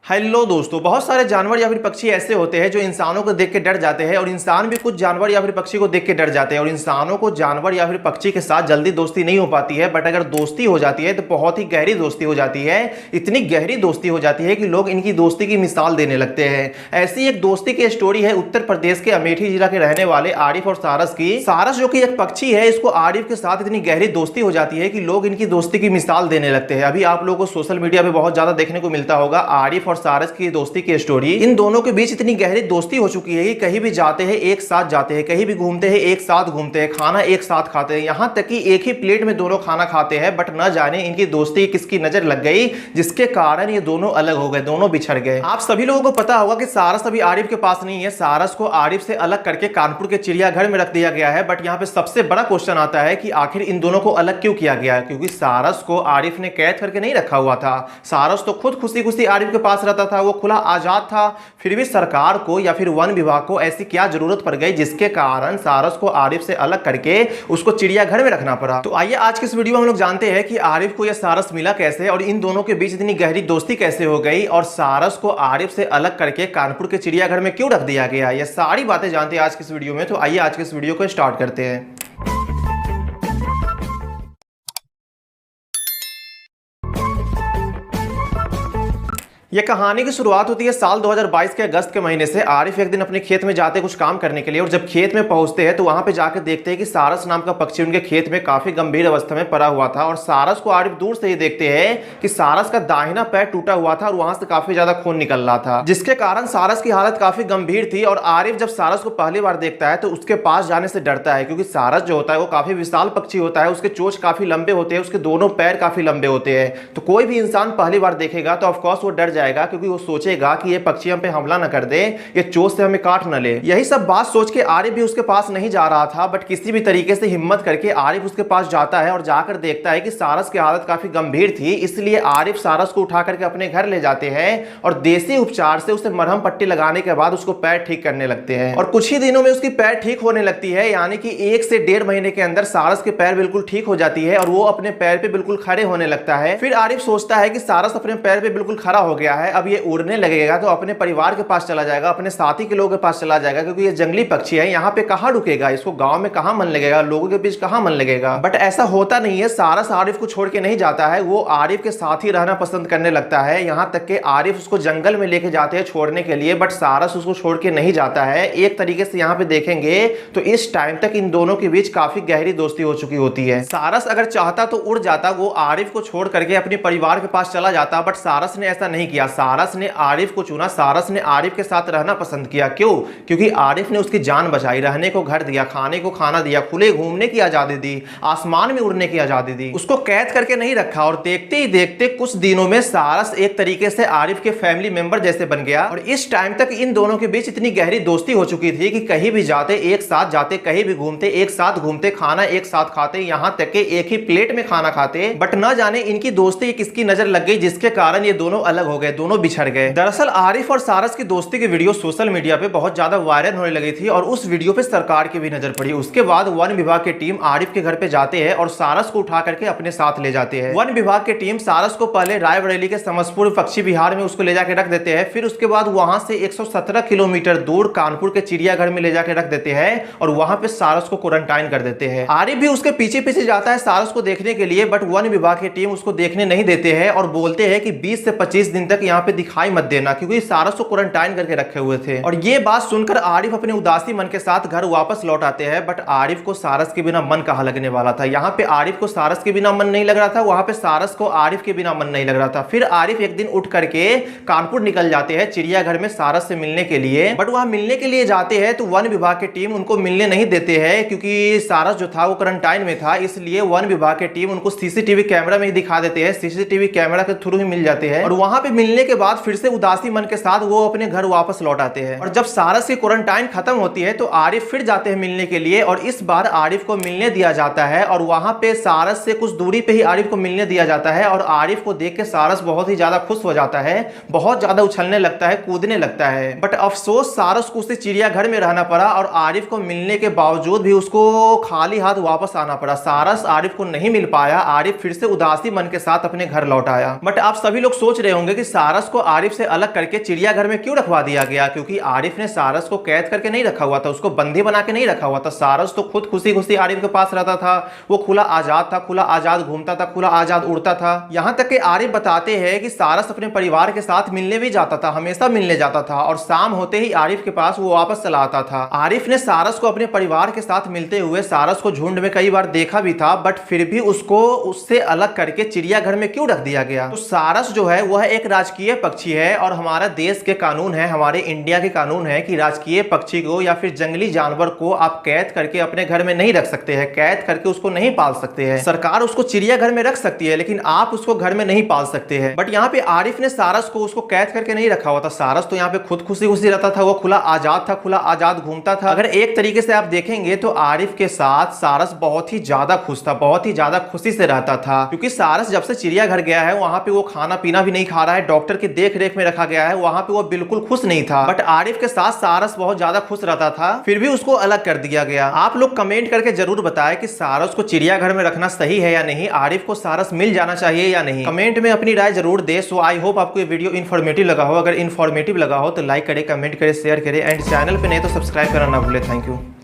Hello दोस्तों, बहुत सारे जानवर या फिर पक्षी ऐसे होते हैं जो इंसानों को देख के डर जाते हैं और इंसान भी कुछ जानवर या फिर पक्षी को देख के डर जाते हैं और इंसानों को जानवर या फिर पक्षी के साथ जल्दी दोस्ती नहीं हो पाती है। बट अगर दोस्ती हो जाती है तो बहुत ही गहरी दोस्ती हो जाती है। इतनी गहरी दोस्ती हो जाती है कि लोग इनकी दोस्ती की मिसाल देने लगते हैं। ऐसी एक दोस्ती की स्टोरी है उत्तर प्रदेश के अमेठी जिला के रहने वाले आरिफ और सारस की। सारस जो कि एक पक्षी है, इसको आरिफ के साथ इतनी गहरी दोस्ती हो जाती है कि लोग इनकी दोस्ती की मिसाल देने लगते हैं। अभी आप लोगों को सोशल मीडिया पे बहुत ज्यादा देखने को मिलता होगा आरिफ और सारस की दोस्ती की स्टोरी। इन दोनों के बीच इतनी गहरी दोस्ती हो चुकी है कि कहीं भी जाते हैं एक साथ जाते हैं, कहीं भी घूमते हैं एक साथ घूमते हैं, खाना एक साथ खाते हैं, यहां तक कि एक ही प्लेट में दोनों खाना खाते हैं। बट न जाने इनकी दोस्ती किसकी नजर लग गई जिसके कारण ये दोनों अलग हो गए, दोनों बिछड़ गए। आप सभी लोगों को पता होगा कि सारस अभी आरिफ के पास नहीं है। सारस को आरिफ से अलग करके कानपुर के चिड़ियाघर में रख दिया गया है। बट यहाँ पे सबसे बड़ा क्वेश्चन आता है कि आखिर इन दोनों को अलग क्यों किया गया है, क्योंकि सारस को आरिफ ने कैद करके नहीं रखा हुआ था। सारस तो खुद खुशी खुशी आरिफ के पास रहता था, वो खुला आजाद था। फिर भी सरकार को या फिर वन विभाग को ऐसी क्या जरूरत पड़ गई जिसके कारण सारस को आरिफ से अलग करके उसको चिड़ियाघर में रखना पड़ा। तो आइए आज की इस वीडियो में हम लोग जानते हैं कि आरिफ को यह सारस मिला कैसे और इन दोनों के बीच इतनी गहरी दोस्ती कैसे हो गई और सारस को आरिफ से अलग करके कानपुर के चिड़ियाघर में क्यों रख दिया गया। ये सारी बातें जानते हैं आज की इस वीडियो में। तो आइए आज की इस वीडियो को स्टार्ट करते हैं। यह कहानी की शुरुआत होती है साल 2022 के अगस्त के महीने से। आरिफ एक दिन अपने खेत में जाते कुछ काम करने के लिए और जब खेत में पहुंचते हैं तो वहां पे जाकर देखते हैं कि सारस नाम का पक्षी उनके खेत में काफी गंभीर अवस्था में पड़ा हुआ था। और सारस को आरिफ दूर से ही देखते हैं कि सारस का दाहिना पैर टूटा हुआ था और वहां से काफी ज्यादा खून निकल रहा था, जिसके कारण सारस की हालत काफी गंभीर थी। और आरिफ जब सारस को पहली बार देखता है तो उसके पास जाने से डरता है, क्योंकि सारस जो होता है वो काफी विशाल पक्षी होता है, उसके चोंच काफी लंबे होते हैं, उसके दोनों पैर काफी लंबे होते हैं। तो कोई भी इंसान पहली बार देखेगा तो ऑफकोर्स वो डर जाएगा, क्योंकि वो सोचेगा कि ये पक्षी हम पे हमला न कर दे, ये चोंच से हमें काट न ले। यही सब बात सोच के आरिफ भी उसके पास नहीं जा रहा था। बट किसी भी तरीके से हिम्मत करके आरिफ उसके पास जाता है और जाकर देखता है कि सारस की हालत काफी गंभीर थी। इसलिए आरिफ सारस को उठा करके अपने घर ले जाते हैं और देसी उपचार से उसे मरहम पट्टी लगाने के बाद उसको पैर ठीक करने लगते हैं। और कुछ ही दिनों में उसकी पैर ठीक होने लगती है, यानी कि 1 से 1.5 महीने के अंदर सारस के पैर बिल्कुल ठीक हो जाती है और वो अपने पैर पे बिल्कुल खड़े होने लगता है। फिर आरिफ सोचता है कि सारस अपने पैर पे बिल्कुल खड़ा हो गया है, अब ये उड़ने लगेगा तो अपने परिवार के पास चला जाएगा, अपने साथी के लोगों के पास चला जाएगा, क्योंकि ये जंगली पक्षी है, यहाँ पे कहाँ रुकेगा, इसको गांव में कहाँ मन लगेगा, लोगों के बीच कहाँ मन लगेगा। बट ऐसा होता नहीं है। सारस आरिफ को छोड़ के नहीं जाता है, वो आरिफ के साथ ही रहना पसंद करने लगता है। यहाँ तक कि आरिफ उसको जंगल में लेके जाते हैं छोड़ने के लिए, बट सारस उसको छोड़ के नहीं जाता है। एक तरीके से यहाँ पे देखेंगे तो इस टाइम तक इन दोनों के बीच काफी गहरी दोस्ती हो चुकी होती है। सारस अगर चाहता तो उड़ जाता, वो आरिफ को छोड़ करके अपने परिवार के पास चला जाता, बट सारस ने ऐसा नहीं किया। सारस ने आरिफ को चुना, सारस ने आरिफ के साथ रहना पसंद किया। क्यों? क्योंकि आरिफ ने उसकी जान बचाई, रहने को घर दिया, खाने को खाना दिया, खुले घूमने की आजादी दी, आसमान में उड़ने की आजादी दी, उसको कैद करके नहीं रखा। और देखते ही देखते कुछ दिनों में सारस एक तरीके से आरिफ के फैमिली मेंबर जैसे बन गया। और इस टाइम तक इन दोनों के बीच इतनी गहरी दोस्ती हो चुकी थी कि कहीं भी जाते एक साथ जाते, कहीं भी घूमते एक साथ घूमते, खाना एक साथ खाते, यहां तक कि एक ही प्लेट में खाना खाते। बट न जाने इनकी दोस्ती किसकी नजर लग गई जिसके कारण ये दोनों अलग हो गए, दोनों बिछड़ गए। दरअसल आरिफ और सारस की दोस्ती की वीडियो सोशल मीडिया पे बहुत ज्यादा वायरल होने लगी थी और उस वीडियो पे सरकार की भी नजर पड़ी। उसके बाद वन विभाग की टीम आरिफ के घर पे जाते हैं और सारस को उठा करके अपने साथ ले जाते हैं। वन विभाग की टीम सारस को पहले रायबरेली के समस्तपुर पक्षी विहार में उसको ले जाकर रख देते हैं। फिर उसके बाद वहां से 117 किलोमीटर दूर कानपुर के चिड़ियाघर में ले जाकर रख देते हैं और वहां पे सारस को क्वारंटाइन कर देते हैं। आरिफ भी उसके पीछे पीछे जाता है सारस को देखने के लिए, बट वन विभाग की टीम उसको देखने नहीं देते हैं और बोलते हैं कि 20 से 25 दिन तक यहाँ पे दिखाई मत देना, क्योंकि सारस को क्वारंटाइन करके रखे हुए थे। और ये बात सुनकर आरिफ अपने उदासी मन के साथ घर वापस लौट आते हैं। बट आरिफ को सारस के बिना मन कहाँ लगने वाला था। यहाँ पे आरिफ को सारस के बिना मन नहीं लग रहा था, वहां पे सारस को आरिफ के बिना मन नहीं लग रहा था। फिर आरिफ एक दिन उठ करके कानपुर निकल जाते हैं चिड़ियाघर में सारस से मिलने के लिए। बट वहां मिलने के लिए जाते हैं तो वन विभाग की टीम उनको मिलने नहीं देते हैं, क्योंकि सारस जो था वो क्वारंटाइन में था। इसलिए वन विभाग की टीम उनको सीसीटीवी कैमरा में ही दिखा देते हैं, सीसीटीवी कैमरा के थ्रू ही मिल जाते हैं। और वहां पे मिलने के बाद फिर से उदासी मन के साथ वो अपने घर वापस लौट आते हैं। और जब सारस की क्वारंटाइन खत्म होती है तो आरिफ फिर जाते हैं मिलने के लिए और इस बार आरिफ को मिलने दिया जाता है और वहां पे सारस से कुछ दूरी पे ही आरिफ को मिलने दिया जाता है। और आरिफ को देख के सारस बहुत ही ज्यादा खुश हो जाता है, बहुत ज्यादा उछलने लगता है, कूदने लगता है। बट अफसोस सारस को उसे चिड़ियाघर में रहना पड़ा और आरिफ को मिलने के बावजूद भी उसको खाली हाथ वापस आना पड़ा। सारस आरिफ को नहीं मिल पाया, आरिफ फिर से उदासी मन के साथ अपने घर लौट आया। बट आप सभी लोग सोच रहे होंगे कि सारस को आरिफ से अलग करके चिड़ियाघर में क्यों रखवा दिया गया? क्योंकि आरिफ ने सारस को कैद करके नहीं रखा हुआ था, उसको बंदी बना के नहीं रखा हुआ था। सारस तो खुद खुशी खुशी आरिफ के पास रहता था, वो खुला आजाद था, खुला आजाद घूमता था, खुला आजाद उड़ता था। यहाँ तक कि आरिफ बताते हैं कि सारस अपने परिवार के साथ मिलने भी जाता था, हमेशा मिलने जाता था, और शाम होते ही आरिफ के पास वो वापस चला आता था। आरिफ ने सारस को अपने परिवार के साथ मिलते हुए सारस को झुंड में कई बार देखा भी था, बट फिर भी उसको उससे अलग करके चिड़ियाघर में क्यों रख दिया गया? तो सारस जो है वह एक राजकीय पक्षी है, और हमारा देश के कानून है, हमारे इंडिया के कानून है कि राजकीय पक्षी को या फिर जंगली जानवर को आप कैद करके अपने घर में नहीं रख सकते हैं, कैद करके उसको नहीं पाल सकते हैं। सरकार उसको चिड़ियाघर में रख सकती है, लेकिन आप उसको घर में नहीं पाल सकते हैं। बट यहाँ पे आरिफ ने सारस को उसको कैद करके नहीं रखा हुआ था। सारस तो यहाँ पे खुद खुशी खुशी रहता था, वो खुला आजाद था, खुला आजाद घूमता था। अगर एक तरीके से आप देखेंगे तो आरिफ के साथ सारस बहुत ही ज्यादा खुश था, बहुत ही ज्यादा खुशी से रहता था, क्योंकि सारस जब से चिड़ियाघर गया है वहां पे वो खाना पीना भी नहीं खा रहा है, डॉक्टर की देख रेख में रखा गया है, वहां पे वो बिल्कुल खुश नहीं था। बट आरिफ के साथ सारस बहुत ज्यादा खुश रहता था, फिर भी उसको अलग कर दिया गया। आप लोग कमेंट करके जरूर बताएं कि सारस को चिड़ियाघर में रखना सही है या नहीं, आरिफ को सारस मिल जाना चाहिए या नहीं। कमेंट में अपनी राय जरूर दे। सो आई होप आपको ये वीडियो इन्फॉर्मेटिव लगा हो। अगर इन्फॉर्मेटिव लगा हो तो लाइक करें, कमेंट करें, शेयर करें, एंड चैनल पे नहीं तो सब्सक्राइब करना ना भूले। Thank you.